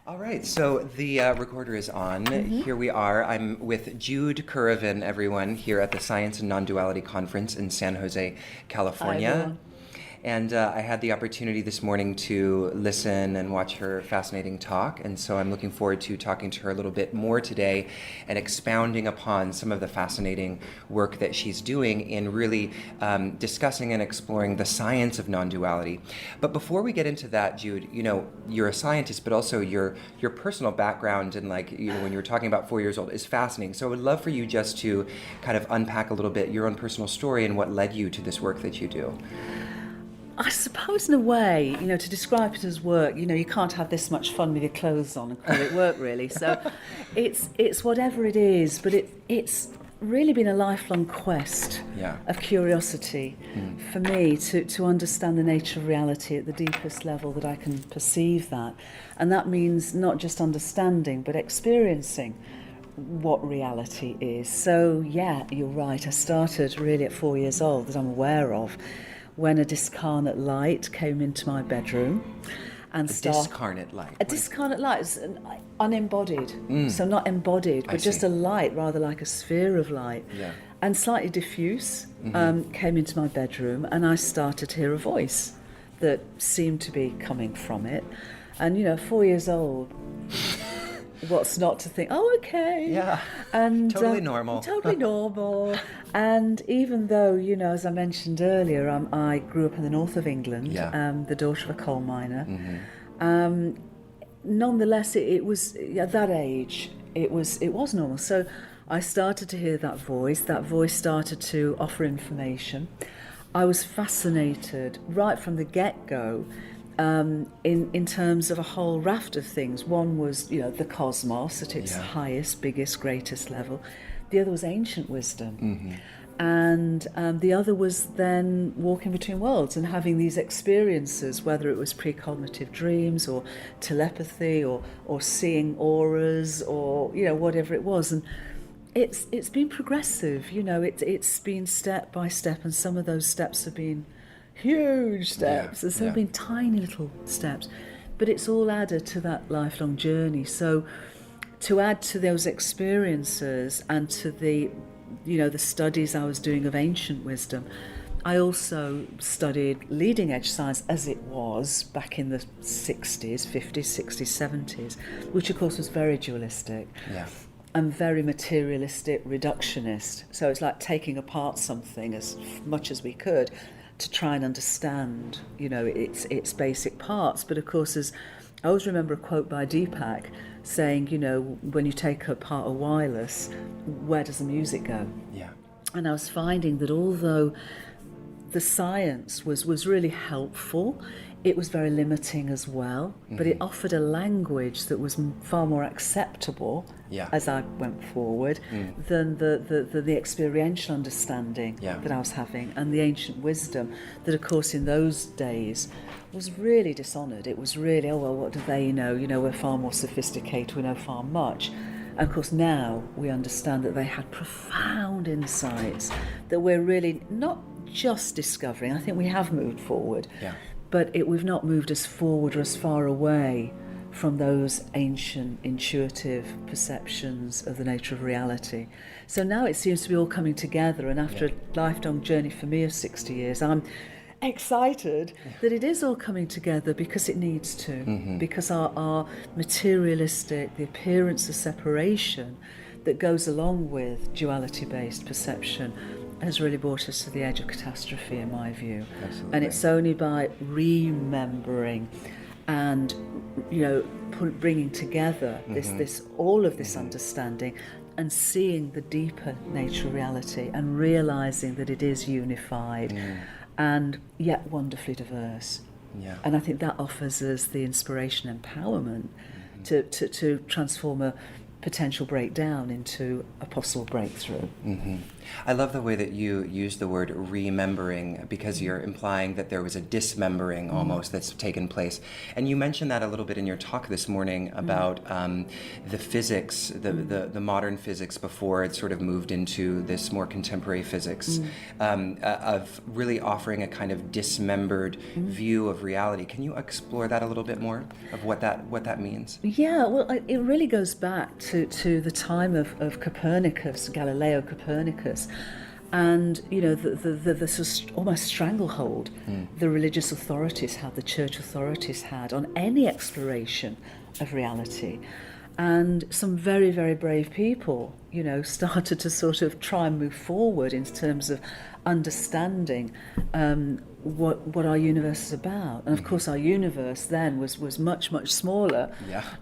All right, so the recorder is on. Mm-hmm. Here we are. I'm with Jude Currivan, everyone, here at the Science and Non-Duality Conference in San Jose, Hi, California. everyone. And I had the opportunity this morning to listen and watch her fascinating talk, and so I'm looking forward to talking to her a little bit more today and expounding upon some of the fascinating work that she's doing in really discussing and exploring the science of non-duality. But before we get into that, Jude, you're a scientist, but also your personal background and when you were talking about 4 years old is fascinating. So I would love for you just to kind of unpack a little bit your own personal story and what led you to this work that you do. I suppose in a way, to describe it as work, you can't have this much fun with your clothes on and call it work, really. So it's whatever it is, but it's really been a lifelong quest of curiosity for me to understand the nature of reality at the deepest level that I can perceive that. And that means not just understanding, but experiencing what reality is. So, yeah, you're right. I started really at 4 years old, that I'm aware of, when a discarnate light came into my bedroom. And discarnate light? A discarnate light is unembodied. So not embodied, but just a light, rather like a sphere of light. Yeah. And slightly diffuse, came into my bedroom, and I started to hear a voice that seemed to be coming from it. And, 4 years old, what's not to think, oh, okay. Yeah, and totally normal. Totally normal. And even though, as I mentioned earlier, I grew up in the north of England, the daughter of a coal miner. Nonetheless, it was, at that age, it was normal. So I started to hear that voice. That voice started to offer information. I was fascinated right from the get-go in terms of a whole raft of things. One was, the cosmos at its highest, biggest, greatest level. The other was ancient wisdom. And the other was then walking between worlds and having these experiences, whether it was precognitive dreams or telepathy or seeing auras or, whatever it was. And it's been progressive, it's been step by step, and some of those steps have been huge steps, and some have been tiny little steps, but it's all added to that lifelong journey. So to add to those experiences and to the studies I was doing of ancient wisdom, I also studied leading edge science as it was back in the 60s, 50s, 60s, 70s, which of course was very dualistic. And very materialistic, reductionist. So it's like taking apart something as much as we could to try and understand, its basic parts. But of course, I always remember a quote by Deepak saying, when you take apart a wireless, where does the music go? Yeah. And I was finding that although the science was really helpful, it was very limiting as well, but it offered a language that was far more acceptable as I went forward than the experiential understanding that I was having, and the ancient wisdom that, of course, in those days was really dishonoured. It was really, oh, well, what do they know? We're far more sophisticated, we know far much. And of course now we understand that they had profound insights that we're really not just discovering. I think we have moved forward. But we've not moved as forward or as far away from those ancient intuitive perceptions of the nature of reality. So now it seems to be all coming together, and after a lifelong journey for me of 60 years, I'm excited that it is all coming together, because it needs to, because our materialistic, the appearance of separation that goes along with duality-based perception has really brought us to the edge of catastrophe, in my view. Absolutely. And it's only by remembering and, bringing together all of this understanding and seeing the deeper nature of reality and realizing that it is unified and yet wonderfully diverse. And I think that offers us the inspiration and empowerment to transform a potential breakdown into a possible breakthrough. I love the way that you use the word remembering, because you're implying that there was a dismembering almost that's taken place. And you mentioned that a little bit in your talk this morning about the physics, the modern physics before it sort of moved into this more contemporary physics, of really offering a kind of dismembered view of reality. Can you explore that a little bit more, of what that means? Yeah, well, it really goes back to the time of Copernicus, Galileo Copernicus, and the sort of almost stranglehold the religious authorities had, the church authorities had, on any exploration of reality. And some very, very brave people, started to sort of try and move forward in terms of understanding what our universe is about. And of course, our universe then was much, much smaller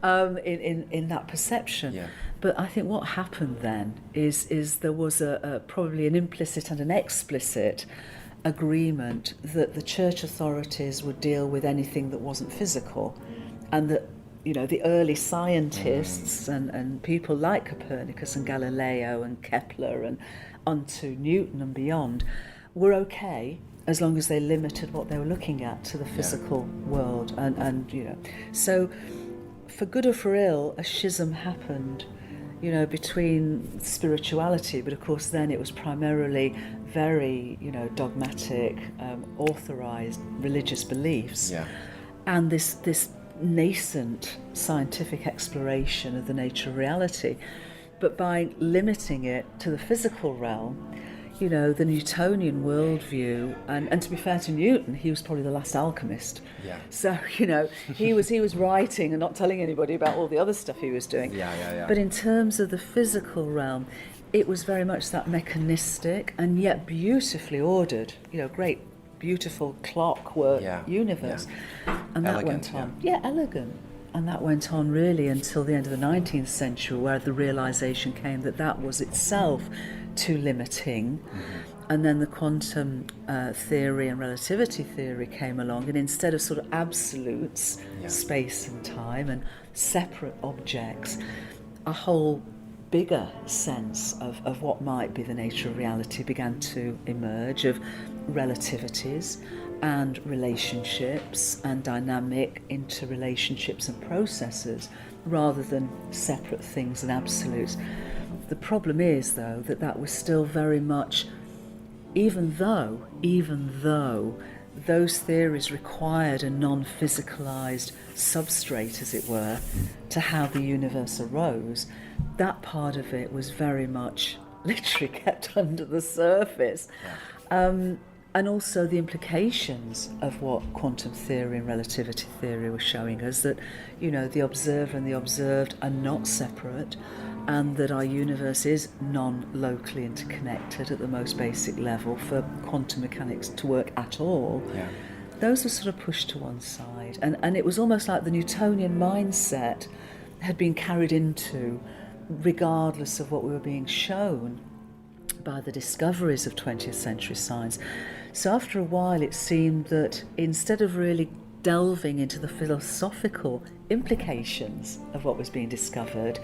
in that perception. Yeah. But I think what happened then is there was probably an implicit and an explicit agreement that the church authorities would deal with anything that wasn't physical, and that the early scientists and people like Copernicus and Galileo and Kepler and onto Newton and beyond were okay as long as they limited what they were looking at to the physical world. And so for good or for ill, a schism happened, between spirituality, but of course then it was primarily very, dogmatic, authorized religious beliefs. Yeah. And this nascent scientific exploration of the nature of reality. But by limiting it to the physical realm, the Newtonian worldview, and to be fair to Newton, he was probably the last alchemist. Yeah. So, he was writing and not telling anybody about all the other stuff he was doing. Yeah. But in terms of the physical realm, it was very much that mechanistic and yet beautifully ordered, great beautiful clockwork universe. And that Elegant, went on. Yeah, elegant. And that went on really until the end of the 19th century, where the realization came that was itself too limiting. And then the quantum theory and relativity theory came along, and instead of sort of absolutes, space and time and separate objects, a whole bigger sense of what might be the nature of reality began to emerge, of relativities and relationships and dynamic interrelationships and processes, rather than separate things and absolutes. The problem is, though, that was still very much, even though those theories required a non-physicalized substrate, as it were, to how the universe arose, that part of it was very much literally kept under the surface. And also the implications of what quantum theory and relativity theory were showing us, that, the observer and the observed are not separate, and that our universe is non-locally interconnected at the most basic level for quantum mechanics to work at all. Yeah. Those were sort of pushed to one side. And it was almost like the Newtonian mindset had been carried into, regardless of what we were being shown by the discoveries of 20th century science. So after a while it seemed that instead of really delving into the philosophical implications of what was being discovered,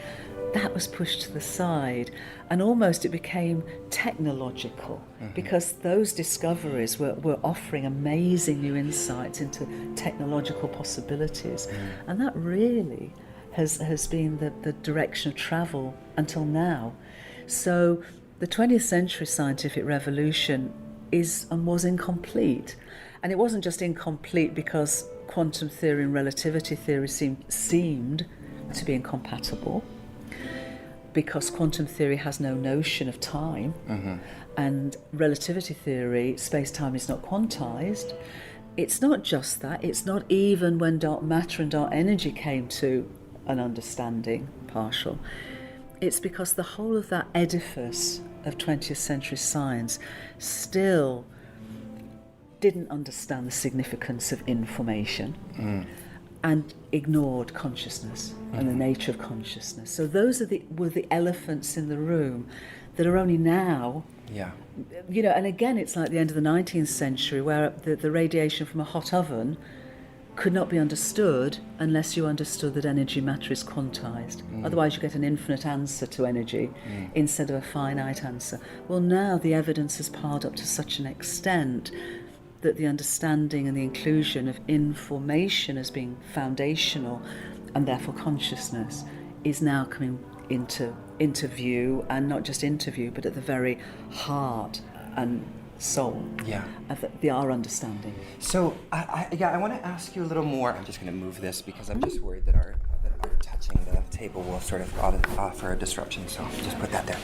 that was pushed to the side, and almost it became technological, because those discoveries were offering amazing new insights into technological possibilities. And that really has been the direction of travel until now. So the 20th century scientific revolution is and was incomplete. And it wasn't just incomplete because quantum theory and relativity theory seemed to be incompatible, because quantum theory has no notion of time, and relativity theory, space-time is not quantized. It's not just that, it's not even when dark matter and dark energy came to an understanding, partial. It's because the whole of that edifice of 20th century science still didn't understand the significance of information and ignored consciousness and the nature of consciousness. So those were the elephants in the room that are only now, and again it's like the end of the 19th century, where the radiation from a hot oven could not be understood unless you understood that energy matter is quantized. Otherwise you get an infinite answer to energy instead of a finite answer. Well, now the evidence has piled up to such an extent that the understanding and the inclusion of information as being foundational and therefore consciousness is now coming into view, and not just into view, but at the very heart and soul of our understanding. So I want to ask you a little more. I'm just going to move this because I'm just worried that our touching the table will sort of offer a disruption. So I'll just put that there.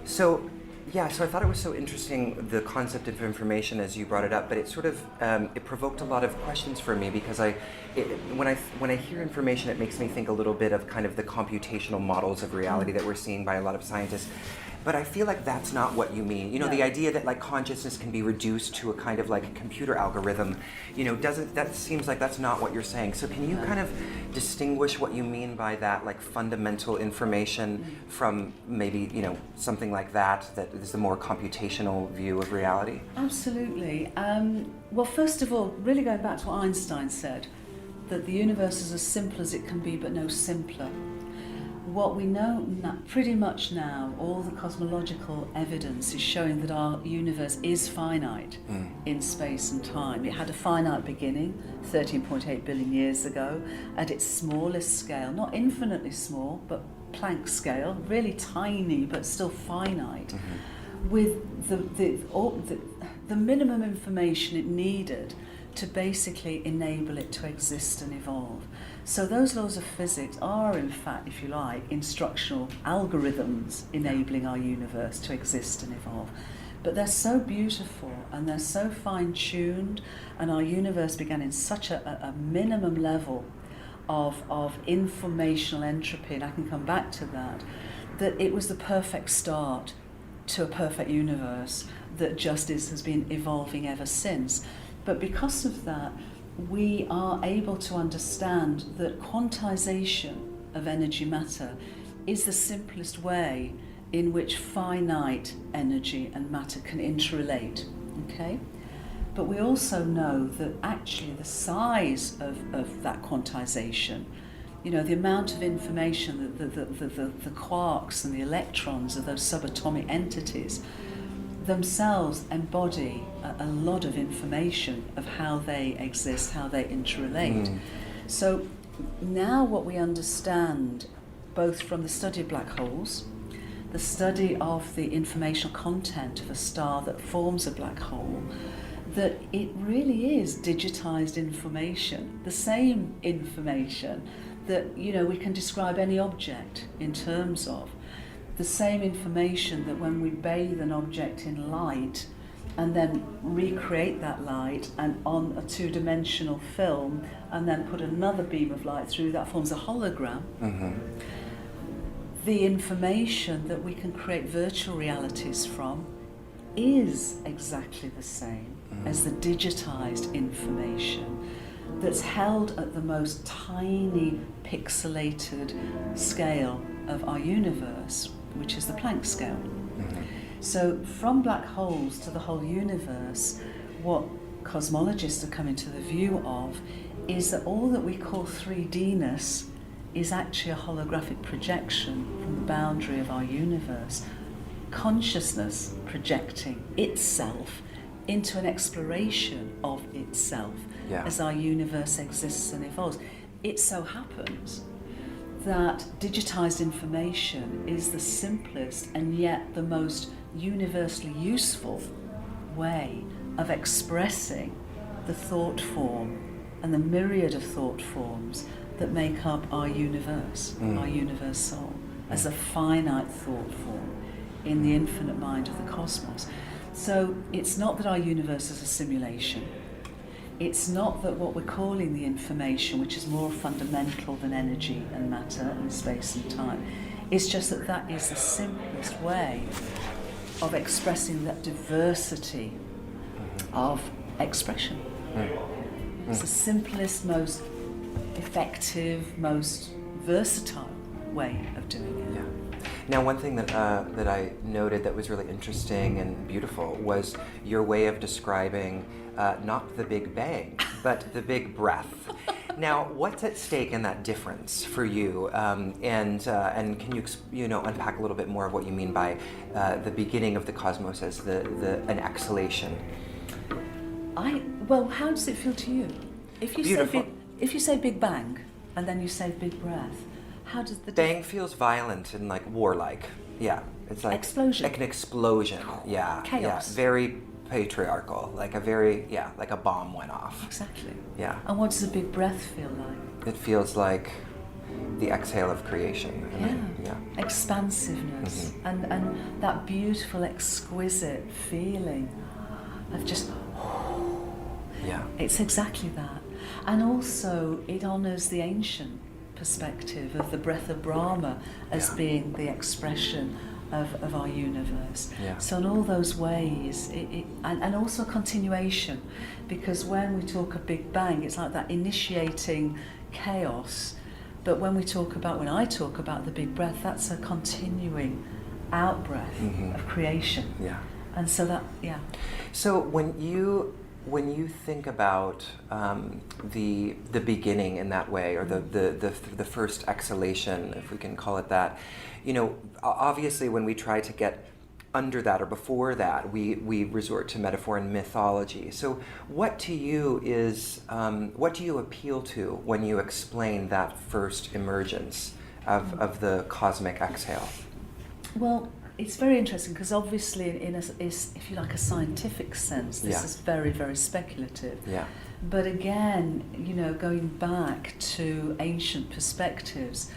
So I thought it was so interesting, the concept of information as you brought it up, but it sort of it provoked a lot of questions for me because when I hear information, it makes me think a little bit of kind of the computational models of reality that we're seeing by a lot of scientists. But I feel like that's not what you mean. The idea that like consciousness can be reduced to a kind of like computer algorithm, that seems like that's not what you're saying. So can you kind of distinguish what you mean by that, like fundamental information from maybe, something like that is the more computational view of reality? Absolutely. Well, first of all, really going back to what Einstein said, that the universe is as simple as it can be, but no simpler. What we know pretty much now, all the cosmological evidence is showing that our universe is finite in space and time. It had a finite beginning 13.8 billion years ago at its smallest scale, not infinitely small, but Planck scale, really tiny but still finite, with the minimum information it needed to basically enable it to exist and evolve. So those laws of physics are, in fact, if you like, instructional algorithms enabling our universe to exist and evolve. But they're so beautiful and they're so fine-tuned, and our universe began in such a minimum level of informational entropy, and I can come back to that it was the perfect start to a perfect universe that just has been evolving ever since. But because of that, we are able to understand that quantization of energy matter is the simplest way in which finite energy and matter can interrelate, okay? But we also know that actually the size of that quantization, the amount of information, the quarks and the electrons of those subatomic entities themselves embody a lot of information of how they exist, how they interrelate. So now what we understand, both from the study of black holes, the study of the informational content of a star that forms a black hole, that it really is digitized information, the same information that we can describe any object in terms of. The same information that when we bathe an object in light and then recreate that light and on a two-dimensional film and then put another beam of light through, that forms a hologram. The information that we can create virtual realities from is exactly the same as the digitized information that's held at the most tiny pixelated scale of our universe, which is the Planck scale. So from black holes to the whole universe, what cosmologists are coming to the view of is that all that we call 3D-ness is actually a holographic projection from the boundary of our universe. Consciousness projecting itself into an exploration of itself as our universe exists and evolves. It so happens that digitized information is the simplest and yet the most universally useful way of expressing the thought form and the myriad of thought forms that make up our universe, our universe soul, as a finite thought form in the infinite mind of the cosmos. So it's not that our universe is a simulation. It's not that what we're calling the information, which is more fundamental than energy and matter and space and time, it's just that that is the simplest way of expressing that diversity of expression. It's the simplest, most effective, most versatile way of doing it. Now, one thing that I noted that was really interesting and beautiful was your way of describing not the Big Bang, but the big breath. Now, what's at stake in that difference for you? And can you unpack a little bit more of what you mean by the beginning of the cosmos as an exhalation? Well, how does it feel to you? If you say big bang and then you say big breath, how does the bang feels violent and like warlike? Yeah, it's like explosion, like an explosion. Yeah, chaos. Yeah, very patriarchal, like like a bomb went off. Exactly. Yeah. And what does a big breath feel like? It feels like the exhale of creation. Yeah. Expansiveness, and that beautiful, exquisite feeling of just. Yeah. It's exactly that. And also it honours the ancient perspective of the breath of Brahma as being the expression of our universe. Yeah. So in all those ways, and also continuation, because when we talk of Big Bang, it's like that initiating chaos. But when I talk about the big breath, that's a continuing out-breath of creation. Yeah. And so So when you think about the beginning in that way, or the first exhalation, if we can call it that, obviously when we try to get under that or before that, we resort to metaphor and mythology. So what to you appeal to when you explain that first emergence of the cosmic exhale? Well, it's very interesting because obviously if you like a scientific sense, this is very, very speculative. Yeah. But again, going back to ancient perspectives,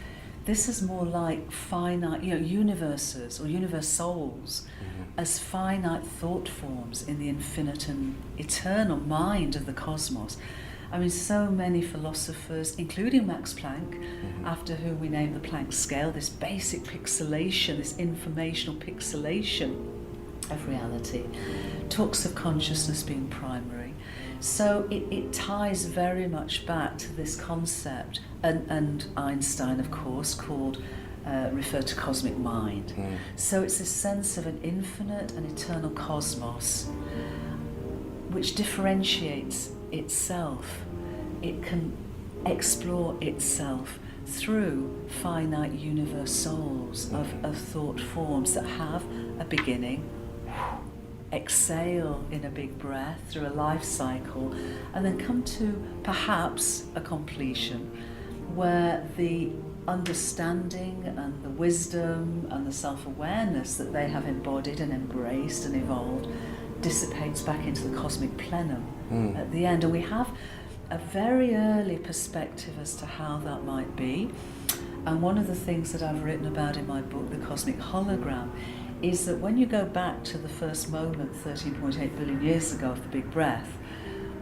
this is more like finite, universes or universe souls as finite thought forms in the infinite and eternal mind of the cosmos. I mean, so many philosophers, including Max Planck, after whom we named the Planck scale, this basic pixelation, this informational pixelation of reality, talks of consciousness being primary. So it ties very much back to this concept, and Einstein, of course, referred to cosmic mind. So it's this sense of an infinite and eternal cosmos which differentiates itself. It can explore itself through finite universe souls of thought forms that have a beginning, exhale in a big breath through a life cycle, and then come to perhaps a completion where the understanding and the wisdom and the self-awareness that they have embodied and embraced and evolved dissipates back into the cosmic plenum at the end. And we have a very early perspective as to how that might be. And one of the things that I've written about in my book, The Cosmic Hologram, is that when you go back to the first moment 13.8 billion years ago of the Big Breath,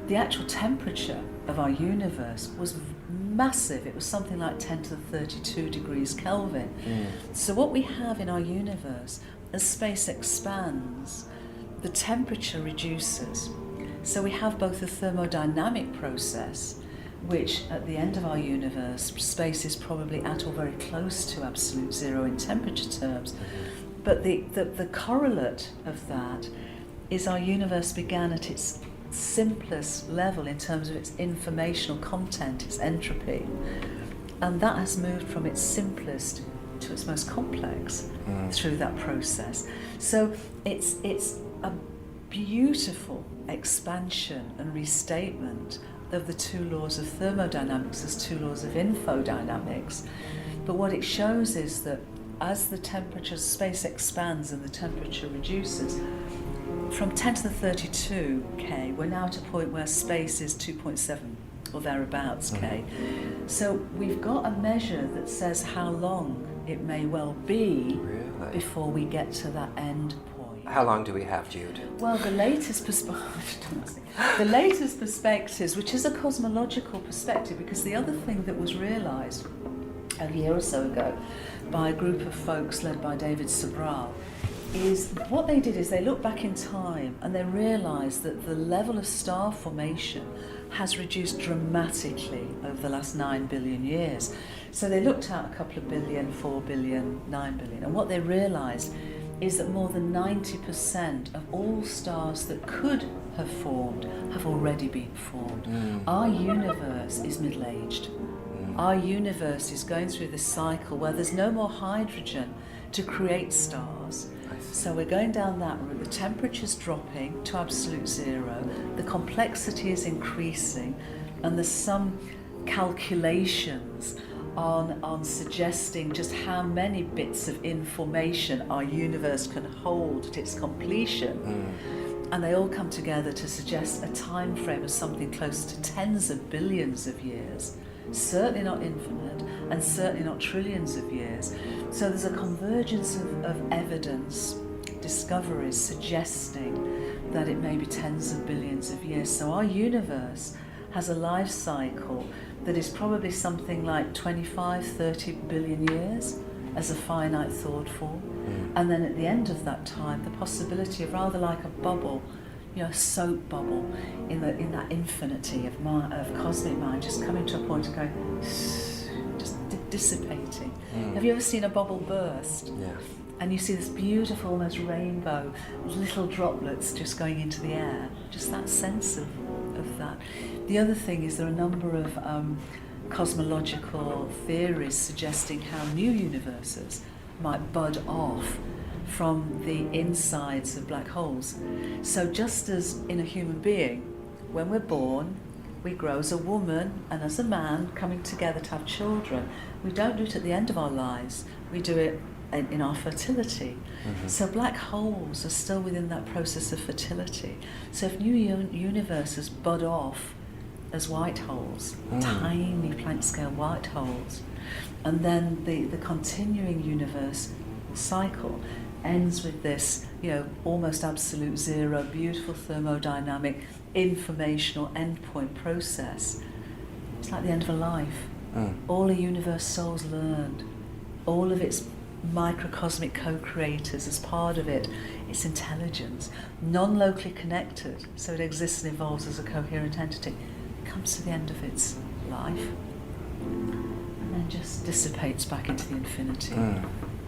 the actual temperature of our universe was massive. It was something like 10 to the 32 degrees Kelvin. So what we have in our universe, as space expands, the temperature reduces. So we have both a thermodynamic process, which at the end of our universe, space is probably at or very close to absolute zero in temperature terms. But the correlate of that is our universe began at its simplest level in terms of its informational content, its entropy. And that has moved from its simplest to its most complex through that process. So it's a beautiful expansion and restatement of the two laws of thermodynamics as two laws of infodynamics. But what it shows is that as the temperature, space expands and the temperature reduces, from 10 to the 32 K, we're now at a point where space is 2.7 or thereabouts K. So we've got a measure that says how long it may well be before we get to that end point. How long do we have, Jude? Well, the latest perspectives, which is a cosmological perspective, because the other thing that was realised a year or so ago by a group of folks led by David Sobral, is what they did is they looked back in time and they realised that the level of star formation has reduced dramatically over the last 9 billion years. So they looked at a couple of billion, 4 billion, 9 billion, and what they realised is that more than 90% of all stars that could have formed have already been formed. Our universe is middle-aged. Our universe is going through this cycle where there's no more hydrogen to create stars. So we're going down that route. The temperature's dropping to absolute zero. The complexity is increasing, and there's some calculations on suggesting just how many bits of information our universe can hold at its completion. And they all come together to suggest a time frame of something close to tens of billions of years. Certainly not infinite, and certainly not trillions of years. So there's a convergence of evidence, discoveries suggesting that it may be tens of billions of years. So our universe has a life cycle that is probably something like 25, 30 billion years as a finite thought form. And then at the end of that time, the possibility of rather like a bubble, a soap bubble in that infinity of cosmic mind, just coming to a point of going, just dissipating. Have you ever seen a bubble burst? Yeah. And you see this beautiful, almost rainbow, little droplets just going into the air. Just that sense of that. The other thing is there are a number of cosmological theories suggesting how new universes might bud off from the insides of black holes. So just as in a human being, when we're born, we grow as a woman and as a man, coming together to have children. We don't do it at the end of our lives. We do it in our fertility. So black holes are still within that process of fertility. So if new universes bud off as white holes, tiny Planck scale white holes, and then the continuing universe cycle ends with this, almost absolute zero, beautiful thermodynamic, informational endpoint process. It's like the end of a life. All a universe soul's learned, all of its microcosmic co-creators as part of it, its intelligence, non-locally connected, so it exists and evolves as a coherent entity, comes to the end of its life and then just dissipates back into the infinity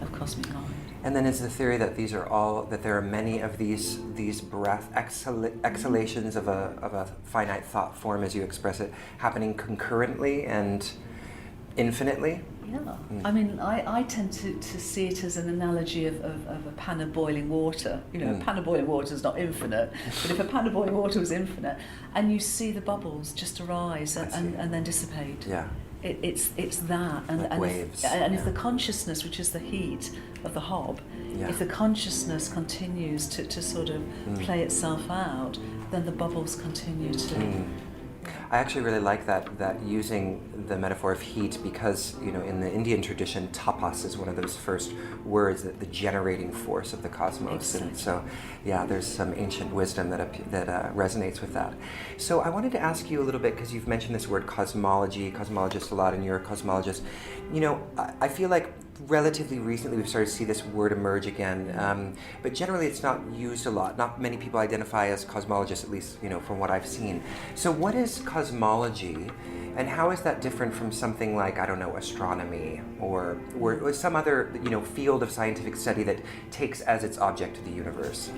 of cosmic mind. And then is the theory that that there are many of these breath exhalations of a finite thought form, as you express it, happening concurrently and infinitely? Yeah, I mean, I tend to see it as an analogy of a pan of boiling water. A pan of boiling water is not infinite, but if a pan of boiling water was infinite, and you see the bubbles just arise and then dissipate. Yeah. It's that, and like waves. If the consciousness, which is the heat of the hob, if the consciousness continues to sort of play itself out, then the bubbles continue to. I actually really like that using the metaphor of heat because, in the Indian tradition, tapas is one of those first words, the generating force of the cosmos. Exactly. And so, there's some ancient wisdom that resonates with that. So I wanted to ask you a little bit, because you've mentioned this word cosmologist a lot, and you're a cosmologist. I feel like relatively recently we've started to see this word emerge again, but generally it's not used a lot. Not many people identify as cosmologists, at least from what I've seen. So what is cosmology, and how is that different from something like, I don't know, astronomy or some other field of scientific study that takes as its object the universe?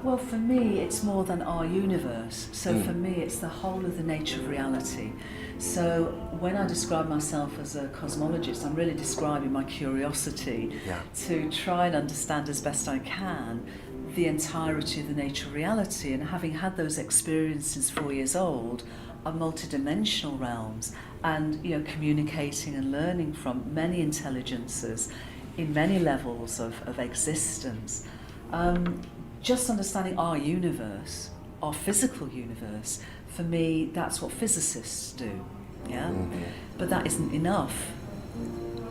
Well, for me, it's more than our universe. So for me, it's the whole of the nature of reality. So when I describe myself as a cosmologist, I'm really describing my curiosity to try and understand as best I can the entirety of the nature of reality. And having had those experiences since 4 years old of multidimensional realms and communicating and learning from many intelligences in many levels of existence, just understanding our universe, our physical universe, for me, that's what physicists do, But that isn't enough.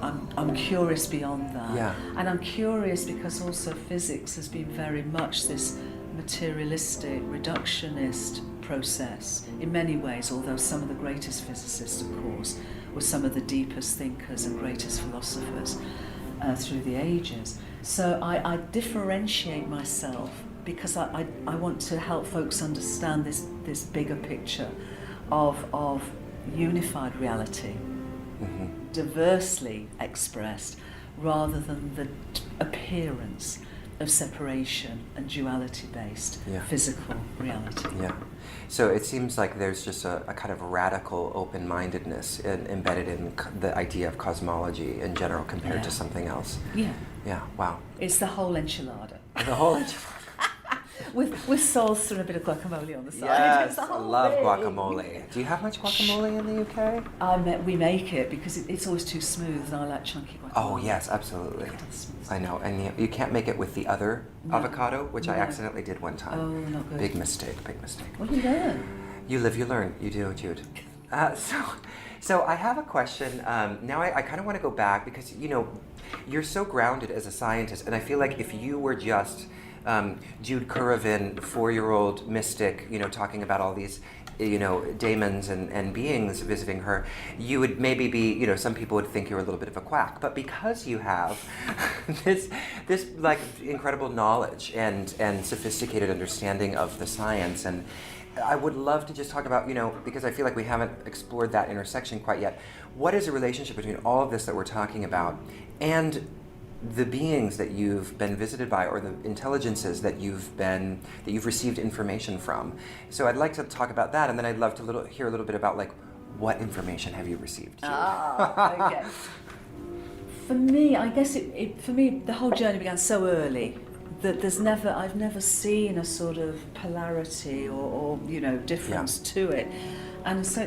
I'm curious beyond that. And I'm curious because also physics has been very much this materialistic, reductionist process in many ways, although some of the greatest physicists, of course, were some of the deepest thinkers and greatest philosophers through the ages. So I differentiate myself because I want to help folks understand this bigger picture of unified reality, diversely expressed, rather than the appearance of separation and duality-based Yeah. physical reality. Yeah. So it seems like there's just a kind of radical open-mindedness embedded in the idea of cosmology in general compared to something else. Yeah. Yeah, wow. It's the whole enchilada. The whole... with salsa and a bit of guacamole on the side. Yes, It's the I whole love thing. guacamole. Do you have much guacamole in the UK? We make it because it's always too smooth, and I like chunky guacamole. Oh, yes, absolutely. I know, and you can't make it with the other avocado, which I No. accidentally did one time. Oh, not good. Big mistake, big mistake. Well, you learn. You live, you learn. You do, Jude. So I have a question. Now I kind of want to go back because, you're so grounded as a scientist, and I feel like if you were just Jude Currivan, 4-year-old mystic, talking about all these, daemons and beings visiting her, you would maybe be, some people would think you're a little bit of a quack. But because you have this like incredible knowledge and sophisticated understanding of the science, and I would love to just talk about, because I feel like we haven't explored that intersection quite yet. What is the relationship between all of this that we're talking about and the beings that you've been visited by, or the intelligences that you've received information from? So I'd like to talk about that, and then I'd love to hear a little bit about what information have you received? Jude? Okay. For me, I guess for me the whole journey began so early that I've never seen a sort of polarity or difference to it, and so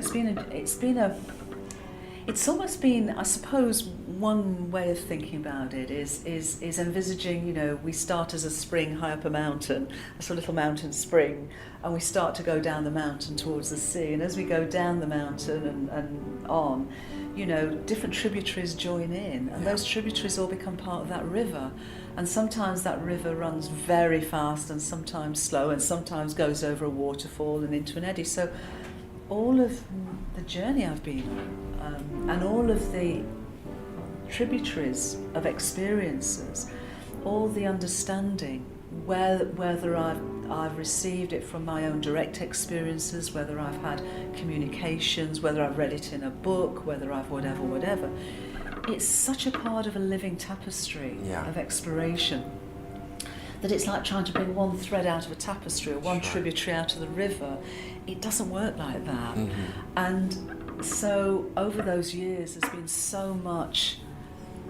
it's almost been, I suppose, one way of thinking about it is envisaging, we start as a spring high up a mountain, a sort of little mountain spring, and we start to go down the mountain towards the sea, and as we go down the mountain and on, different tributaries join in, and those tributaries all become part of that river, and sometimes that river runs very fast and sometimes slow and sometimes goes over a waterfall and into an eddy. So all of the journey I've been on, and all of the tributaries of experiences, all the understanding, whether I've received it from my own direct experiences, whether I've had communications, whether I've read it in a book, whether I've whatever, it's such a part of a living tapestry of exploration that it's like trying to bring one thread out of a tapestry or one tributary out of the river. It doesn't work like that. Mm-hmm. And so over those years there's been so much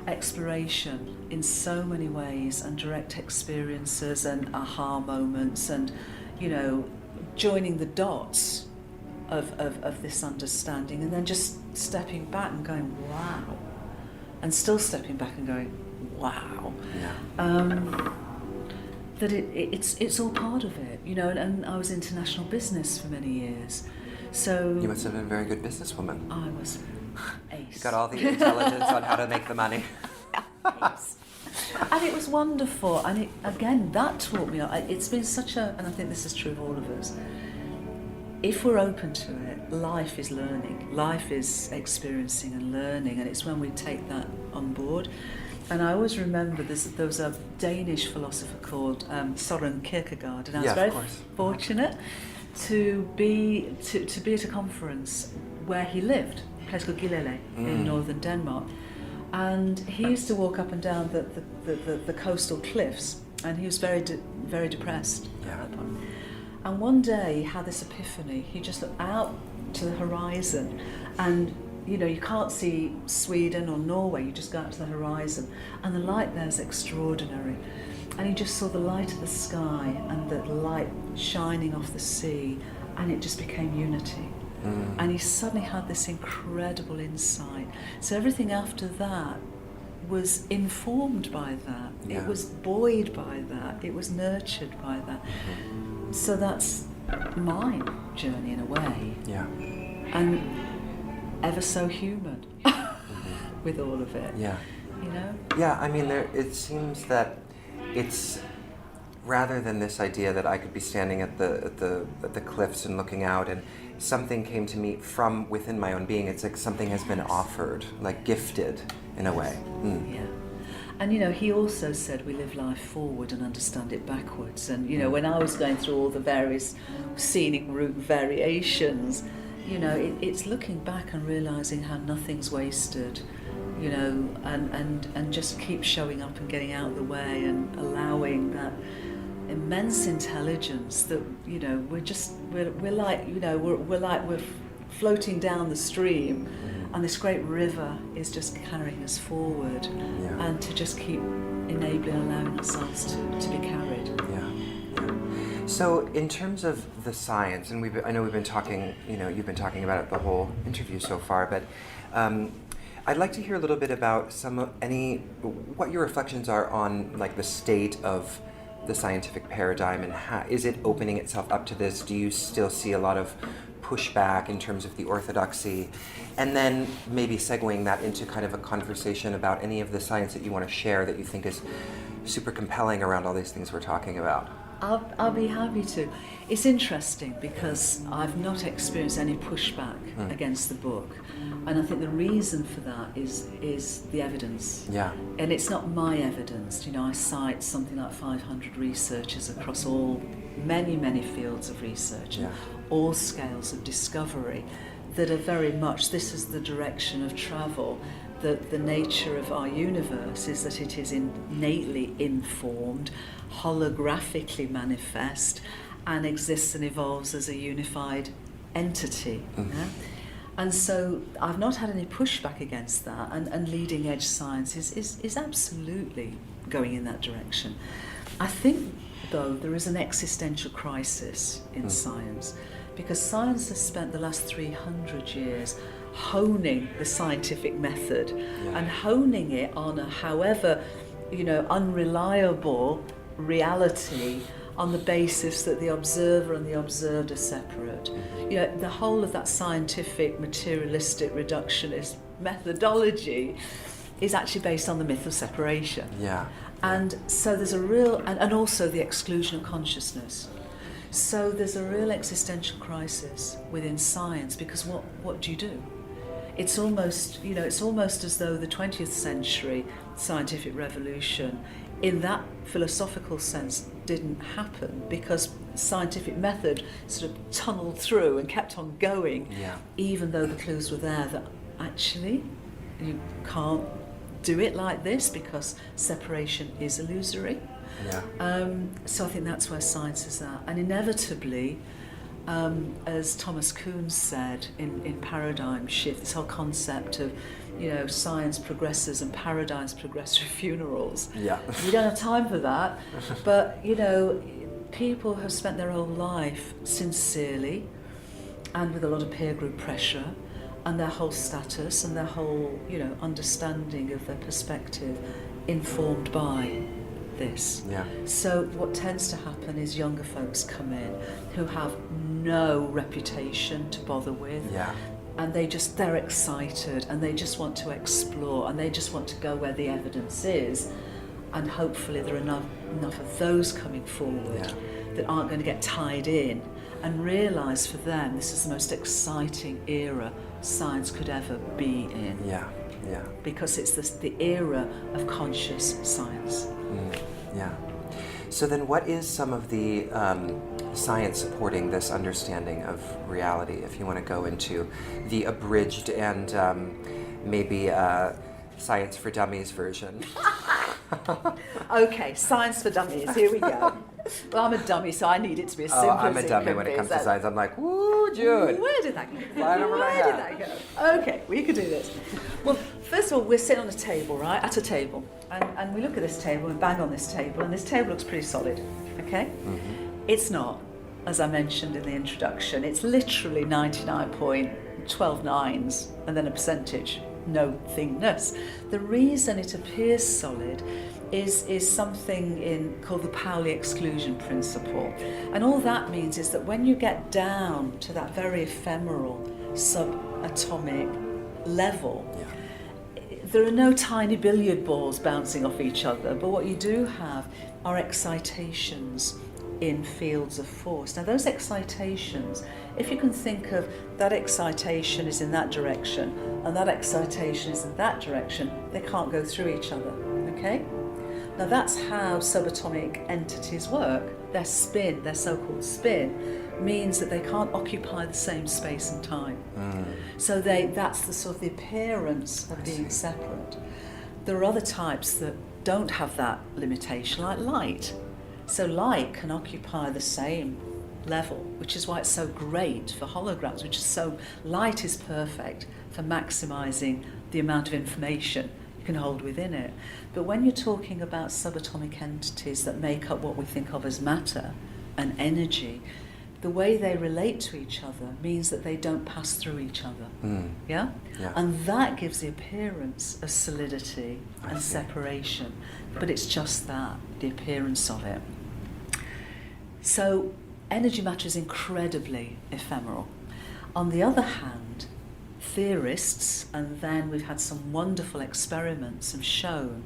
exploration in so many ways, and direct experiences and aha moments, and joining the dots of this understanding, and then just stepping back and going wow, and still stepping back and going wow. That it's all part of it, and I was international business for many years, so You must have been a very good businesswoman. I was ace. You got all the intelligence on how to make the money. Ace. And it was wonderful, and that taught me, it's been such a, and I think this is true of all of us, if we're open to it, life is learning, life is experiencing and learning, and it's when we take that on board. And I always remember there was a Danish philosopher called Søren Kierkegaard, and I was very fortunate to be at a conference where he lived, a place called Gillele in northern Denmark. And he used to walk up and down the coastal cliffs, and he was very depressed at that point. And one day he had this epiphany. He just looked out to the horizon, and you can't see Sweden or Norway, you just go out to the horizon, and the light there's extraordinary. And he just saw the light of the sky and the light shining off the sea, and it just became unity. And he suddenly had this incredible insight. So everything after that was informed by that. Yeah. It was buoyed by that. It was nurtured by that. So that's my journey in a way. Yeah. And ever so human with all of it. Yeah. Yeah, I mean, it seems that it's, rather than this idea that I could be standing at the cliffs and looking out, and something came to me from within my own being. It's like something has been offered, like gifted in a way. Yeah. And he also said we live life forward and understand it backwards. And when I was going through all the various scenic route variations, it's looking back and realising how nothing's wasted. you know, and just keep showing up and getting out of the way and allowing that immense intelligence that, you know, we're like, you know, we're floating down the stream, and this great river is just carrying us forward, and to just keep enabling, allowing ourselves to be carried. So in terms of the science, and I know we've been talking, you know, you've been talking about it the whole interview so far, but I'd like to hear a little bit about what your reflections are on, like, the state of the scientific paradigm, and how is it opening itself up to this? Do you still see a lot of pushback in terms of the orthodoxy? And then maybe segueing that into kind of a conversation about any of the science that you want to share that you think is super compelling around all these things we're talking about. I'll be happy to. It's interesting because I've not experienced any pushback against the book, and I think the reason for that is the evidence. Yeah. And it's not my evidence. You know, I cite something like 500 researchers across many fields of research, and all scales of discovery that are very much, this is the direction of travel. The nature of our universe is that it is innately informed, holographically manifest, and exists and evolves as a unified entity. Yeah? And so I've not had any pushback against that, and leading edge science is absolutely going in that direction. I think, though, there is an existential crisis in science, because science has spent the last 300 years honing the scientific method and honing it on a, however, you know, unreliable reality, on the basis that the observer and the observed are separate. You know, the whole of that scientific, materialistic, reductionist methodology is actually based on the myth of separation. And so there's a real, and also the exclusion of consciousness. So there's a real existential crisis within science, because what do you do? It's almost, you know, it's almost as though the 20th century scientific revolution, in that philosophical sense, didn't happen, because scientific method sort of tunneled through and kept on going, even though the clues were there that actually you can't do it like this because separation is illusory. So I think that's where science is at. And inevitably, as Thomas Kuhn said in Paradigm Shift, this whole concept of, you know, science progresses and paradigms progress through funerals. We don't have time for that, but, you know, people have spent their whole life sincerely and with a lot of peer group pressure, and their whole status and their whole, you know, understanding of their perspective informed by this. So what tends to happen is younger folks come in who have no reputation to bother with, and they're excited, and they just want to explore, and they just want to go where the evidence is, and hopefully there are enough of those coming forward that aren't going to get tied in and realise for them this is the most exciting era science could ever be in. Because it's the era of conscious science. So then what is some of the science supporting this understanding of reality, if you want to go into the abridged and maybe Science for Dummies version? Okay, Science for Dummies, here we go. Well, I'm a dummy, so I need it to be as simple as it can be. I'm a dummy when it comes to science. I'm like, woo, Jude. Where did that go? Flying over my head. Where did that go? Okay, we could do this. Well, first of all, we're sitting on a table, right? At a table. And we look at this table and bang on this table, and this table looks pretty solid, okay? It's not, as I mentioned in the introduction. It's literally 99.12 nines and then a percentage, no thingness. The reason it appears solid is something called the Pauli exclusion principle. And all that means is that when you get down to that very ephemeral subatomic level, there are no tiny billiard balls bouncing off each other, but what you do have are excitations in fields of force. Now those excitations, if you can think of that excitation is in that direction and that excitation is in that direction, they can't go through each other, okay? Now that's how subatomic entities work. Their spin, their so-called spin, means that they can't occupy the same space and time. So that's the sort of the appearance of being separate. There are other types that don't have that limitation, like light. So light can occupy the same level, which is why it's so great for holograms, light is perfect for maximising the amount of information you can hold within it. But when you're talking about subatomic entities that make up what we think of as matter and energy, the way they relate to each other means that they don't pass through each other. Yeah? And that gives the appearance of solidity and separation. But it's just that, the appearance of it. So energy matter is incredibly ephemeral. On the other hand, theorists, and then we've had some wonderful experiments, have shown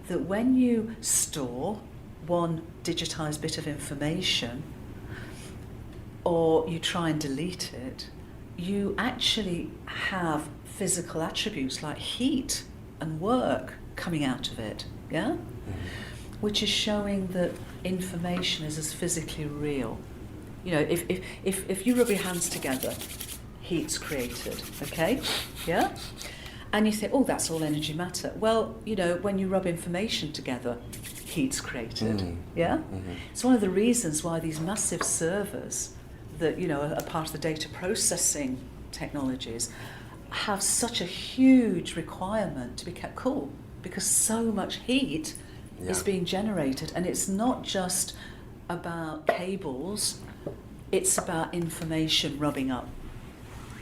that when you store one digitized bit of information, or you try and delete it, you actually have physical attributes like heat and work coming out of it, yeah? Which is showing that information is as physically real. You know, if you rub your hands together, heat's created, okay? Yeah? And you think, oh, that's all energy matter. Well, you know, when you rub information together, heat's created, yeah? It's one of the reasons why these massive servers that, you know, are part of the data processing technologies have such a huge requirement to be kept cool, because so much heat is being generated, and it's not just about cables, it's about information rubbing up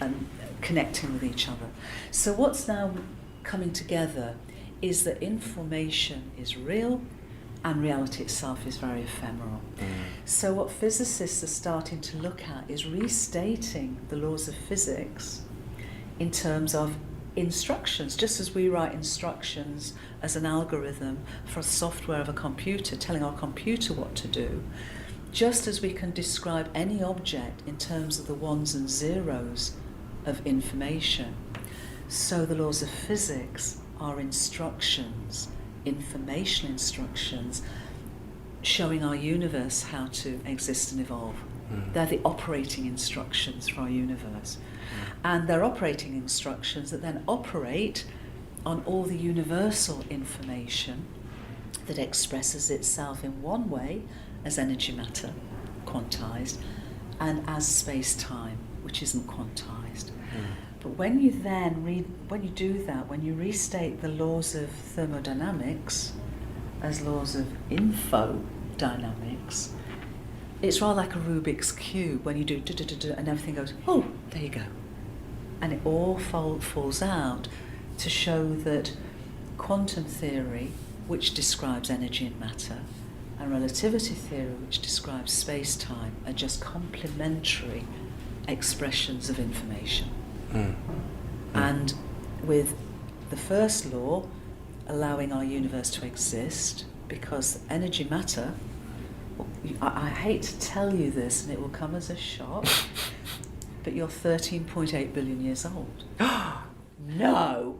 and connecting with each other. So what's now coming together is that information is real and reality itself is very ephemeral. So what physicists are starting to look at is restating the laws of physics in terms of instructions, just as we write instructions as an algorithm for a software of a computer, telling our computer what to do, just as we can describe any object in terms of the ones and zeros of information. So the laws of physics are instructions, information instructions, showing our universe how to exist and evolve. They're the operating instructions for our universe. And they're operating instructions that then operate on all the universal information that expresses itself in one way as energy matter, quantized, and as space-time, which isn't quantized. But when you do that, when you restate the laws of thermodynamics as laws of infodynamics, it's rather like a Rubik's Cube when you do and everything goes, oh, there you go. And it all falls out to show that quantum theory, which describes energy and matter, and relativity theory, which describes space-time, are just complementary expressions of information. And with the first law allowing our universe to exist, because energy matter, I hate to tell you this and it will come as a shock, but you're 13.8 billion years old. No.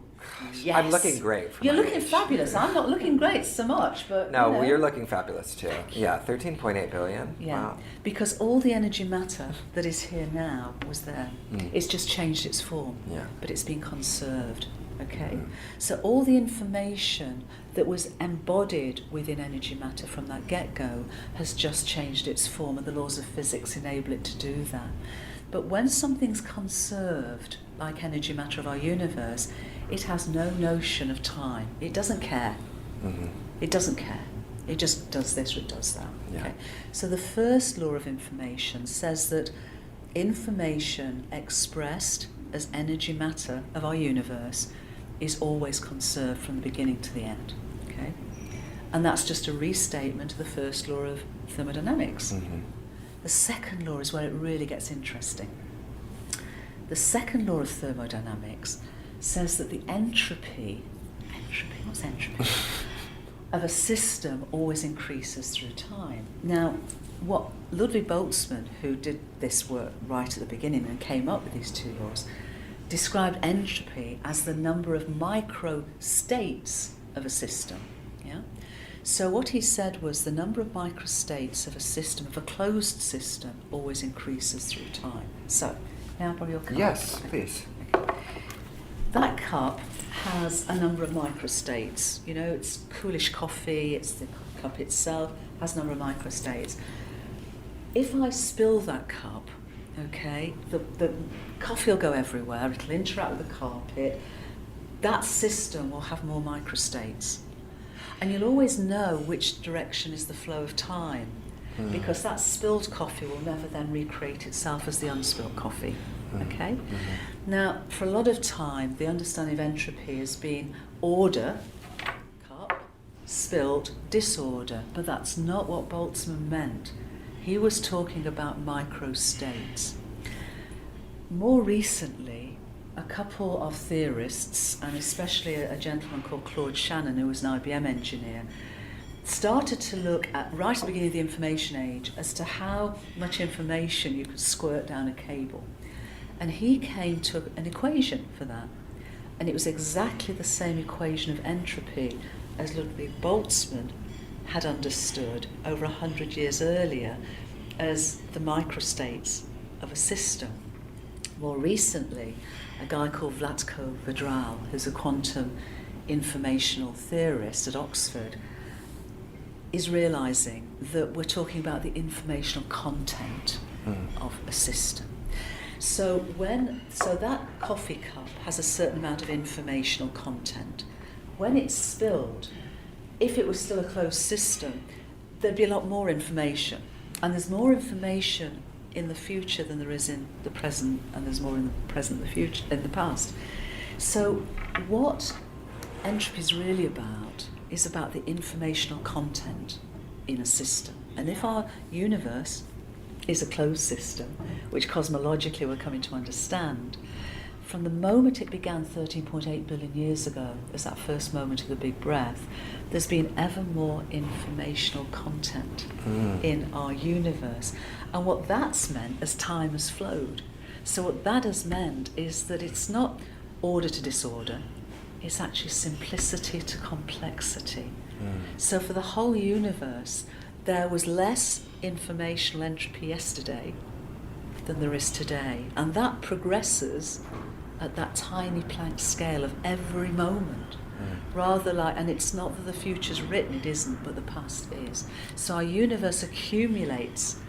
Yes. I'm looking great. You're my looking age. fabulous. I'm not looking great so much, but No, you know. you're looking fabulous too. Yeah, 13.8 billion. Yeah, Wow. because all the energy matter that is here now was there. It's just changed its form, Yeah. but it's been conserved. Okay, so all the information that was embodied within energy matter from that get-go has just changed its form, and the laws of physics enable it to do that. But when something's conserved, like energy matter of our universe, it has no notion of time. It doesn't care. It doesn't care. It just does this or it does that. Yeah. Okay? So the first law of information says that information expressed as energy matter of our universe is always conserved from the beginning to the end. Okay? And that's just a restatement of the first law of thermodynamics. The second law is where it really gets interesting. The second law of thermodynamics says that the entropy, what's entropy? Of a system always increases through time. Now, what Ludwig Boltzmann, who did this work right at the beginning and came up with these two laws, described entropy as the number of micro states of a system. Yeah? So what he said was the number of microstates of a system, of a closed system, always increases through time. So, now borrow your cup. Yes, please. That cup has a number of microstates. You know, it's coolish coffee, it's the cup itself, has a number of microstates. If I spill that cup, okay, the coffee will go everywhere, it'll interact with the carpet, that system will have more microstates. And you'll always know which direction is the flow of time, because that spilled coffee will never then recreate itself as the unspilled coffee. Okay? Now, for a lot of time, the understanding of entropy has been order, cup, spilled, disorder, but that's not what Boltzmann meant. He was talking about microstates. More recently, a couple of theorists, and especially a gentleman called Claude Shannon, who was an IBM engineer, started to look at, right at the beginning of the information age, as to how much information you could squirt down a cable. And he came to an equation for that. And it was exactly the same equation of entropy as Ludwig Boltzmann had understood over 100 years earlier as the microstates of a system. More recently, a guy called Vlatko Vedral, who's a quantum informational theorist at Oxford, is realising that we're talking about the informational content of a system. So that coffee cup has a certain amount of informational content. When it's spilled, if it was still a closed system, there'd be a lot more information. And there's more information in the future than there is in the present, and there's more in the present, the future, in the past. So what entropy is really about is about the informational content in a system. And if our universe is a closed system, which cosmologically we're coming to understand, from the moment it began 13.8 billion years ago, as that first moment of the big breath, there's been ever more informational content in our universe. And what that's meant as time has flowed. So what that has meant is that it's not order to disorder, it's actually simplicity to complexity. So for the whole universe, there was less informational entropy yesterday than there is today. And that progresses at that tiny Planck scale of every moment. Rather like, and it's not that the future's written, it isn't, but the past is. So our universe accumulates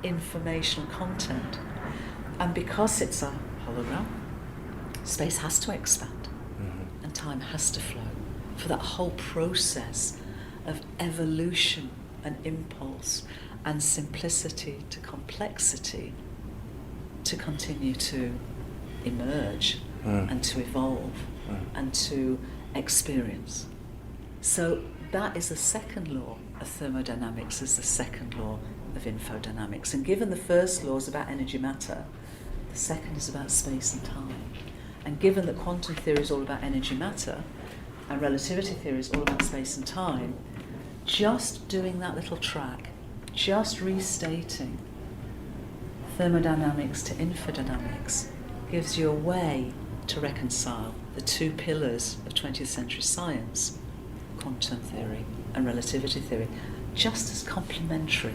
informational content. And because it's a hologram, space has to expand and time has to flow for that whole process of evolution and impulse and simplicity to complexity to continue to emerge and to evolve and to experience. So that is the second law of thermodynamics, is the second law of infodynamics. And given the first law is about energy matter, the second is about space and time. And given that quantum theory is all about energy matter and relativity theory is all about space and time, just doing that little track, just restating thermodynamics to infodynamics gives you a way to reconcile the two pillars of 20th century science, quantum theory and relativity theory, just as complementary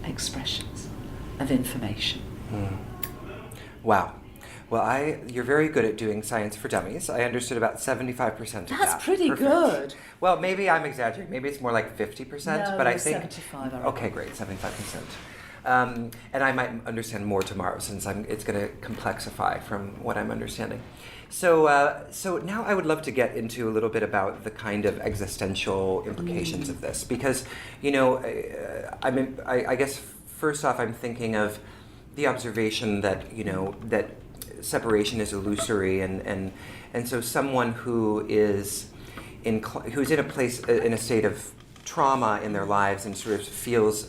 expressions of information. Wow. Well, you're very good at doing science for dummies. I understood about 75% of that. That's pretty Perfect. Good. Well, maybe I'm exaggerating. Maybe it's more like 50%, No, but I think 75. Okay, great, 75%. And I might understand more tomorrow, since it's going to complexify from what I'm understanding. So now I would love to get into a little bit about the kind of existential implications of this, because I guess first off I'm thinking of the observation that that separation is illusory, and so someone who's in a place, in a state of trauma in their lives, and sort of feels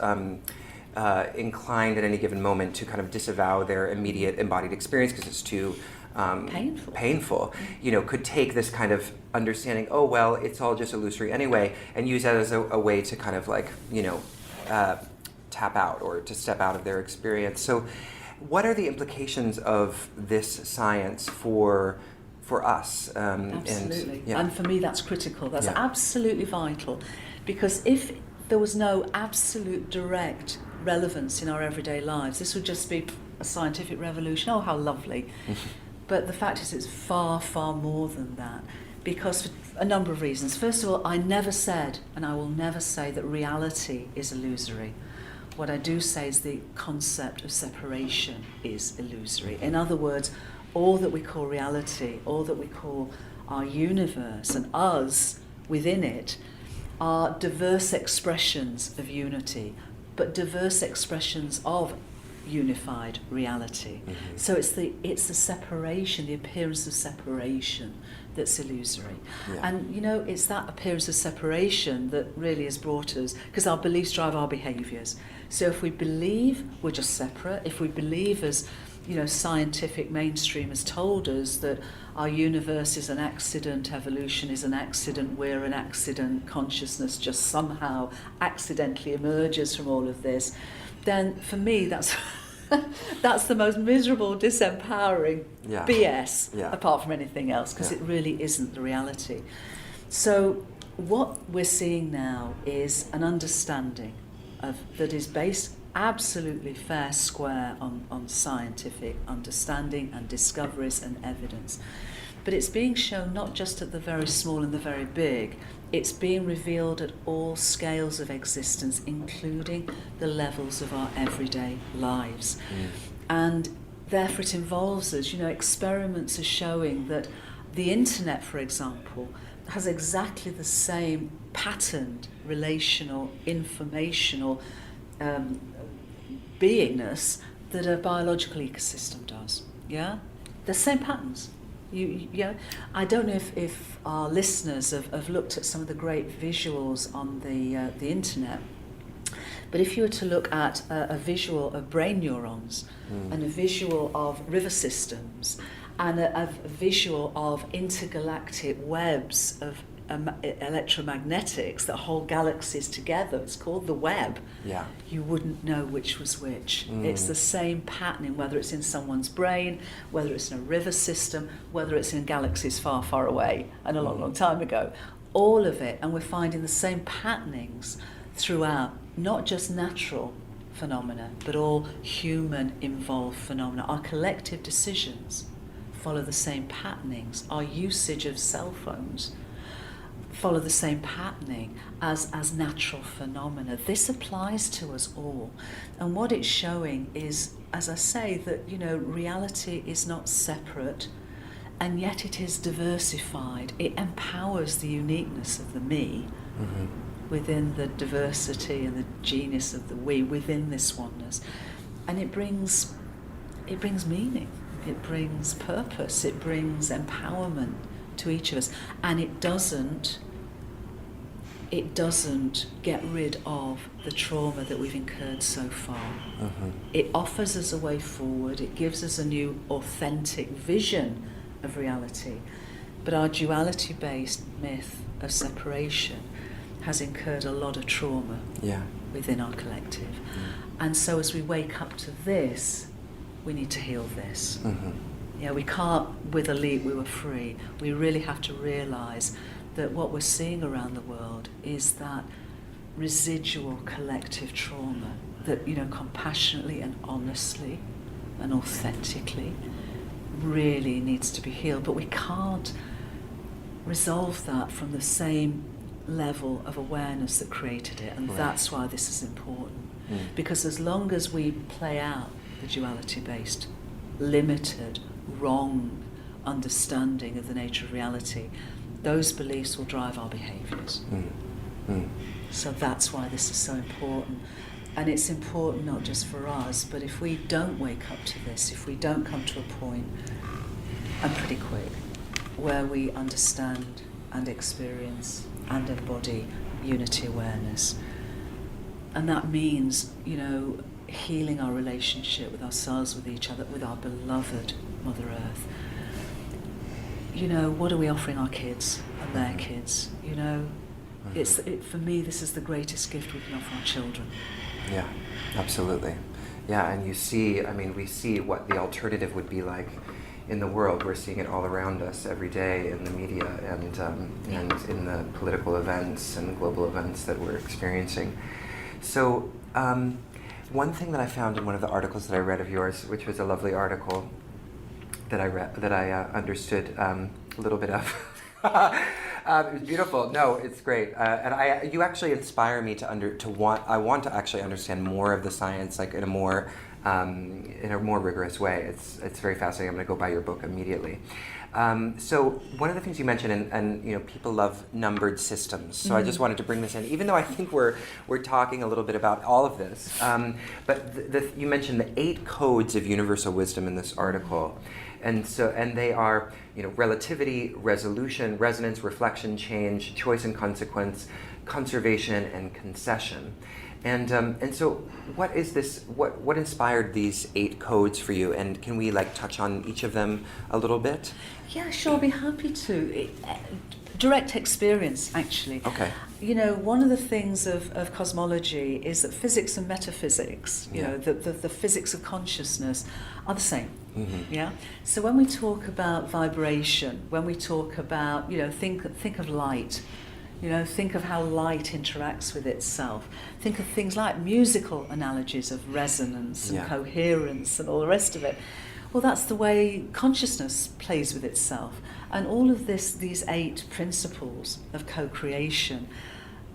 inclined at any given moment to kind of disavow their immediate embodied experience because it's too painful, could take this kind of understanding, oh well, it's all just illusory anyway, and use that as a way to kind of like tap out or to step out of their experience. So what are the implications of this science for for us. Absolutely. And, And for me, that's critical. That's Yeah. absolutely vital. Because if there was no absolute direct relevance in our everyday lives, this would just be a scientific revolution. Oh, how lovely. But the fact is, it's far, far more than that. Because for a number of reasons. First of all, I never said, and I will never say, that reality is illusory. What I do say is the concept of separation is illusory. In other words, all that we call reality, all that we call our universe and us within it, are diverse expressions of unity, but diverse expressions of unified reality. Mm-hmm. So it's the separation, the appearance of separation that's illusory. Yeah. And you know, it's that appearance of separation that really has brought us, because our beliefs drive our behaviours. So if we believe we're just separate, if we believe, as you know, scientific mainstream has told us, that our universe is an accident, evolution is an accident, we're an accident, consciousness just somehow accidentally emerges from all of this, then for me that's that's the most miserable, disempowering Yeah. BS, Yeah. apart from anything else, because Yeah. it really isn't the reality. So what we're seeing now is an understanding that is based absolutely fair square on scientific understanding and discoveries and evidence. But it's being shown not just at the very small and the very big, it's being revealed at all scales of existence, including the levels of our everyday lives. And therefore it involves us. You know, experiments are showing that the internet, for example, has exactly the same patterned relational, informational beingness that a biological ecosystem does. Yeah? The same patterns. Yeah, I don't know if our listeners have looked at some of the great visuals on the internet, but if you were to look at a visual of brain neurons and a visual of river systems and a visual of intergalactic webs of electromagnetics that hold galaxies together, it's called the web, Yeah. you wouldn't know which was which. It's the same patterning, whether it's in someone's brain, whether it's in a river system, whether it's in galaxies far, far away and a long, long time ago. All of it, and we're finding the same patternings throughout, not just natural phenomena, but all human-involved phenomena. Our collective decisions follow the same patternings. Our usage of cell phones follow the same patterning as natural phenomena. This applies to us all. And what it's showing is, as I say, that, you know, reality is not separate, and yet it is diversified. It empowers the uniqueness of the me within the diversity and the genius of the we within this oneness. And it brings meaning, it brings purpose, it brings empowerment to each of us. And it doesn't get rid of the trauma that we've incurred so far. It offers us a way forward. It gives us a new authentic vision of reality. But our duality-based myth of separation has incurred a lot of trauma within our collective. And so as we wake up to this, we need to heal this. Yeah, we can't, with a leap, we were free. We really have to realise that what we're seeing around the world is that residual collective trauma that, you know, compassionately and honestly and authentically really needs to be healed. But we can't resolve that from the same level of awareness that created it. And that's why this is important. Because as long as we play out the duality-based, limited, wrong understanding of the nature of reality, those beliefs will drive our behaviours. So that's why this is so important. And it's important not just for us, but if we don't wake up to this, if we don't come to a point, and pretty quick, where we understand and experience and embody unity awareness. And that means, you know, healing our relationship with ourselves, with each other, with our beloved Mother Earth. You know, what are we offering our kids and their kids? You know, for me, this is the greatest gift we can offer our children. Yeah, absolutely. Yeah, and you see, I mean, we see what the alternative would be like in the world. We're seeing it all around us every day in the media and in the political events and global events that we're experiencing. So one thing that I found in one of the articles that I read of yours, which was a lovely article that I understood a little bit of. It was beautiful. No, it's great, and you actually inspire me I want to actually understand more of the science, like in a more rigorous way. It's very fascinating. I'm going to go buy your book immediately. So one of the things you mentioned, and you know, people love numbered systems. So I just wanted to bring this in, even though I think we're talking a little bit about all of this. But you mentioned the 8 codes of universal wisdom in this article. And they are, you know, relativity, resolution, resonance, reflection, change, choice and consequence, conservation, and concession. And so, what is this? What inspired these 8 codes for you? And can we touch on each of them a little bit? Yeah, sure. I'll be happy to. Direct experience, actually. Okay. You know, one of the things of cosmology is that physics and metaphysics, you know, the physics of consciousness are the same. Mm-hmm. Yeah. So when we talk about vibration, when we talk about, you know, think of light. You know, think of how light interacts with itself. Think of things like musical analogies of resonance and coherence and all the rest of it. Well, that's the way consciousness plays with itself. And all of these 8 principles of co-creation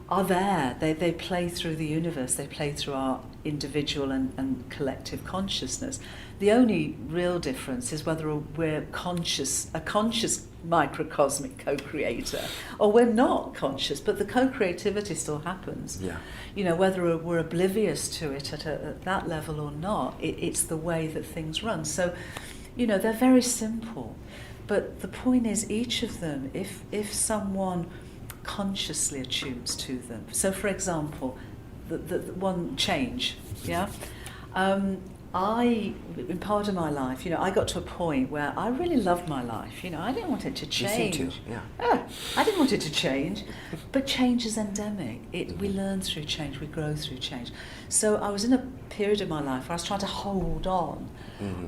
are there. They play through the universe. They play through our individual and collective consciousness. The only real difference is whether we're a conscious microcosmic co-creator, or we're not conscious, but the co-creativity still happens. Yeah. You know, whether we're oblivious to it at that level or not, it's the way that things run. So, you know, they're very simple, but the point is, each of them, if someone consciously attunes to them. So, for example, the one change, yeah. In part of my life, you know, I got to a point where I really loved my life. You know, I didn't want it to change. You seem to, yeah. I didn't want it to change, but change is endemic. We learn through change, we grow through change. So I was in a period of my life where I was trying to hold on,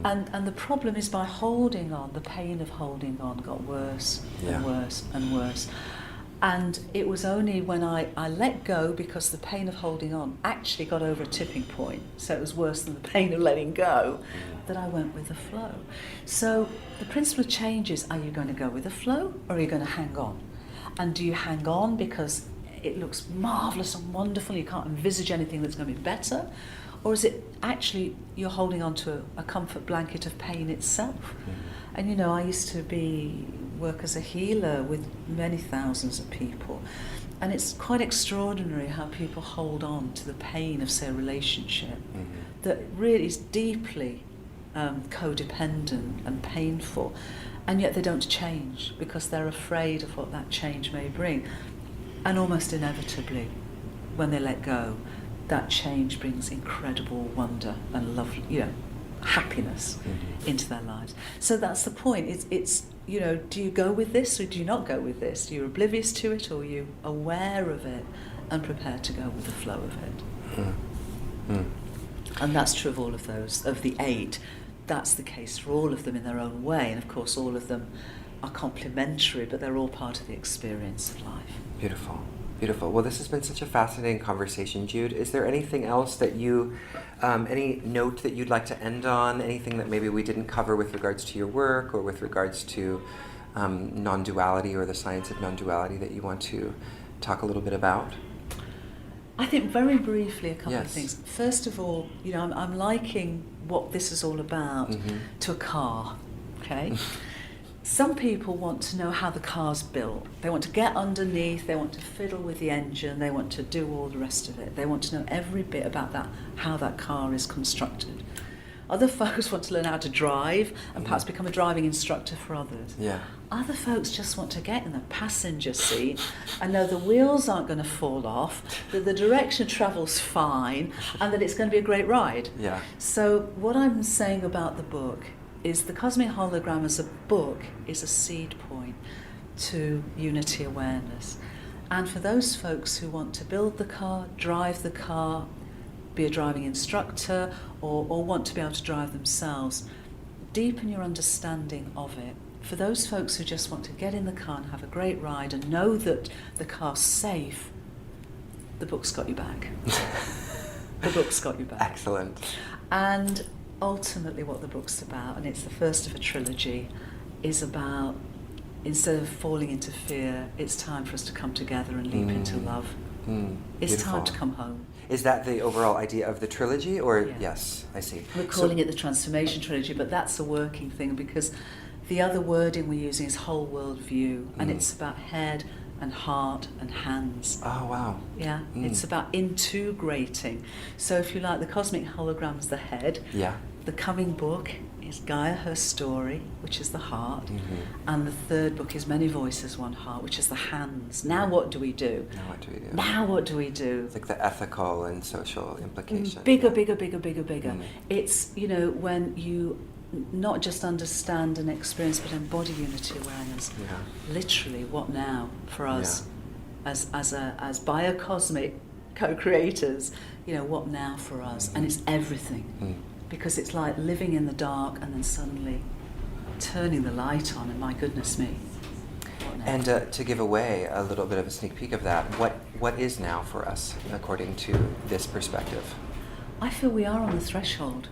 and the problem is, by holding on, the pain of holding on got worse and worse and worse. And it was only when I let go, because the pain of holding on actually got over a tipping point, so it was worse than the pain of letting go, that I went with the flow. So the principle of change is, are you going to go with the flow, or are you going to hang on? And do you hang on because it looks marvellous and wonderful, you can't envisage anything that's going to be better? Or is it actually you're holding on to a comfort blanket of pain itself? And you know, I used to work as a healer with many thousands of people, and it's quite extraordinary how people hold on to the pain of, say, a relationship that really is deeply codependent and painful, and yet they don't change because they're afraid of what that change may bring. And almost inevitably, when they let go, that change brings incredible wonder and love, you know, happiness into their lives. So that's the point. It's you know, do you go with this or do you not go with this? Are you oblivious to it, or are you aware of it and prepared to go with the flow of it? And that's true of all of those, of the 8. That's the case for all of them in their own way. And of course, all of them are complementary, but they're all part of the experience of life. Beautiful. Beautiful. Well, this has been such a fascinating conversation, Jude. Is there anything else that any note that you'd like to end on? Anything that maybe we didn't cover with regards to your work, or with regards to non-duality, or the science of non-duality, that you want to talk a little bit about? I think very briefly a couple of Yes. things. First of all, you know, I'm liking what this is all about to a car, okay? Some people want to know how the car's built. They want to get underneath, they want to fiddle with the engine, they want to do all the rest of it. They want to know every bit about that, how that car is constructed. Other folks want to learn how to drive and perhaps become a driving instructor for others. Yeah. Other folks just want to get in the passenger seat and know the wheels aren't going to fall off, that the direction of travel's fine, and that it's going to be a great ride. Yeah. So what I'm saying about the book is the Cosmic Hologram as a book is a seed point to unity awareness. And for those folks who want to build the car, drive the car, be a driving instructor, or want to be able to drive themselves, deepen your understanding of it. For those folks who just want to get in the car and have a great ride and know that the car's safe, the book's got you back. The book's got you back. Excellent. And ultimately what the book's about, and it's the first of a trilogy, is about, instead of falling into fear, it's time for us to come together and leap into love. It's Beautiful. time to come home. Is that the overall idea of the trilogy, or Yeah. yes, I see. We're calling it the Transformation Trilogy, but that's a working thing because the other wording we're using is whole world view, and it's about head and heart and hands. Oh, wow. Yeah, it's about integrating. So if you like, the cosmic hologram's the head. Yeah. The coming book is Gaia, her story, which is the heart. And the third book is Many Voices, One Heart, which is the hands. Now what do we do? Now what do we do? Now what do we do? It's like the ethical and social implications. Bigger, bigger, bigger, bigger, bigger. It's, you know, when you not just understand and experience, but embody unity awareness. Yeah. Literally, what now for us as biocosmic co-creators? You know, what now for us? And it's everything. Because it's like living in the dark and then suddenly turning the light on, and my goodness me. What now? And to give away a little bit of a sneak peek of that, what is now for us, according to this perspective? I feel we are on the threshold.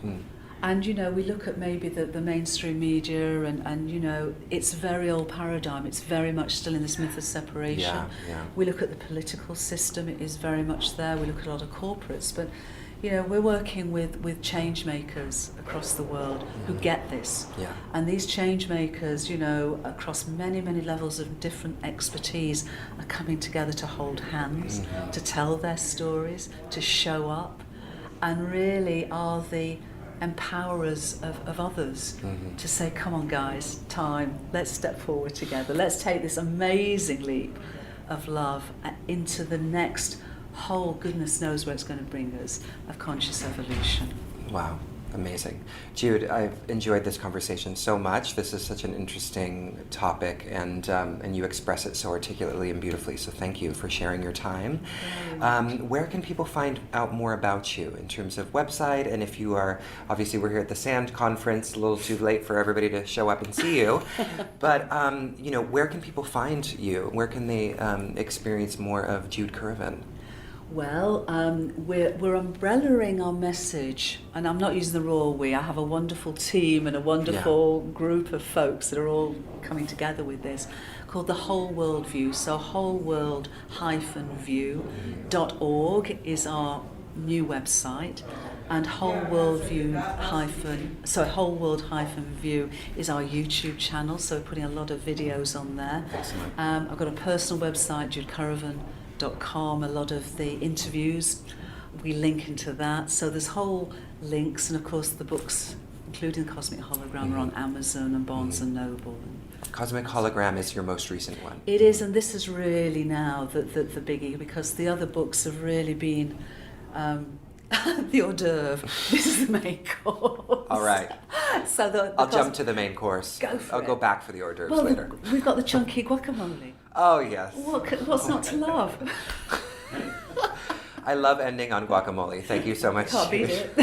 And, you know, we look at maybe the mainstream media and, you know, it's a very old paradigm. It's very much still in this myth of separation. Yeah. We look at the political system. It is very much there. We look at a lot of corporates. But, you know, we're working with change makers across the world who get this. Yeah. And these change makers, you know, across many, many levels of different expertise are coming together to hold hands, to tell their stories, to show up, and really are the empowerers of others to say, come on guys, time, let's step forward together, let's take this amazing leap of love into the next whole, goodness knows where it's going to bring us, of conscious evolution. Wow, amazing. Jude, I've enjoyed this conversation so much. This is such an interesting topic, and you express it so articulately and beautifully, so thank you for sharing your time. Where can people find out more about you in terms of website, and if you are, obviously we're here at the SAND conference, a little too late for everybody to show up and see you, but you know, where can people find you? Where can they experience more of Jude Currivan? Well, we're umbrellaing our message, and I'm not using the royal we. I have a wonderful team and a wonderful group of folks that are all coming together with this, called the Whole World View. So wholeworld-view.org is our new website, and wholeworld-view is our YouTube channel. So we're putting a lot of videos on there. I've got a personal website, judecurrivan.com. A lot of the interviews we link into that, so there's whole links, and of course the books, including the Cosmic Hologram, are on Amazon and Barnes and Noble. Cosmic Hologram is your most recent one. It is, and this is really now the biggie, because the other books have really been the hors d'oeuvre. This is the main course. All right. So I'll jump to the main course. Go I'll go back for the hors d'oeuvres well, later. We've got the chunky guacamole. Oh, yes. What's not to love? I love ending on guacamole. Thank you so much. Can't beat it.